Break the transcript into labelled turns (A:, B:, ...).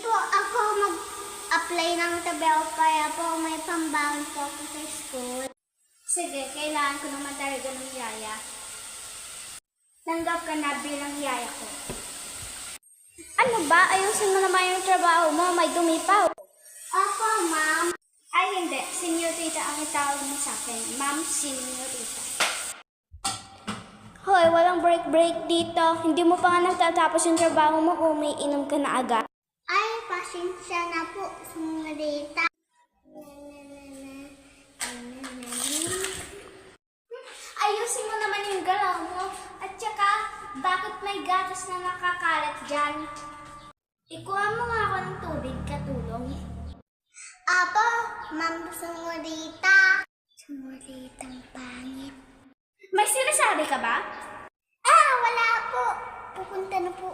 A: po ako mag-apply ng trabaho para po may pambaon po ako sa school. Sige, kailangan ko naman talaga ng yaya. Tanggap ka na bilang yaya ko. Ano ba? Ayusin mo naman yung trabaho mo. May dumi pa. Opo, ma'am. Ay, hindi. Senyorita ang itawag mo sa akin. Ma'am, senyorita. Hoy, walang break dito. Hindi mo pa nga natatapos yung trabaho mo o umiinom ka na agad. Ay, pasensya na po, senyorita. Ayusin mo naman yung galaw mo. At saka, bakit may gatas na nakakalat dyan? Ikuha mo nga ako ng tubig, katulong. Apo, ma'am, senyorita. Senyoritang pangit. May sinasabi ka ba? Wala po. Pupunta na po.